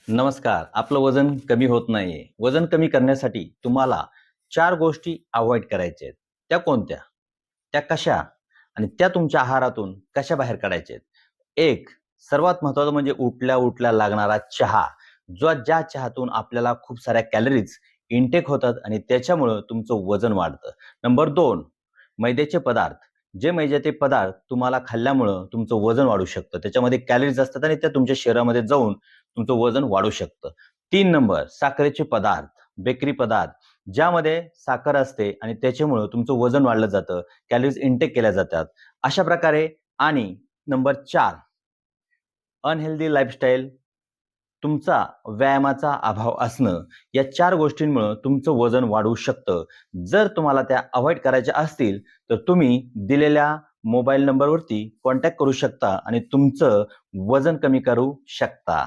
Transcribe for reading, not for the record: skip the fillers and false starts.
नमस्कार. आपलं वजन कमी होत नाहीये. वजन कमी करण्यासाठी तुम्हाला 4 गोष्टी अव्हॉइड करायच्या आहेत. त्या कोणत्या? त्या कशा? आणि त्या तुमच्या आहारातून कशा बाहेर काढायच्या आहेत? एक सर्वात महत्त्वाचं म्हणजे उठल्या-उठल्या लागणारा चहा. ज्या चहातून आपल्याला खूप साऱ्या कॅलरीज इनटेक होतात आणि त्याच्यामुळं तुमचं वजन वाढतं. नंबर 2 मैद्याचे पदार्थ. जे मैद्याचे पदार्थ तुम्हाला खाल्ल्यामुळं तुमचं वजन वाढू शकतं. त्याच्यामध्ये कॅलरीज असतात आणि त्या तुमच्या शरीरामध्ये जाऊन तुमचं वजन वाढू शकतं. 3 नंबर साखरेचे पदार्थ, बेकरी पदार्थ ज्यामध्ये साखर असते आणि त्याच्यामुळं तुमचं वजन वाढलं जातं, कॅलरीज इनटेक केल्या जातात. अशा प्रकारे आणि नंबर 4 अनहेल्दी लाईफस्टाईल, तुमचा व्यायामाचा अभाव असणं, या 4 गोष्टींमुळं तुमचं वजन वाढू शकतं. जर तुम्हाला त्या अव्हॉइड करायच्या असतील, तर तुम्ही दिलेल्या मोबाईल नंबरवरती कॉन्टॅक्ट करू शकता आणि तुमचं वजन कमी करू शकता.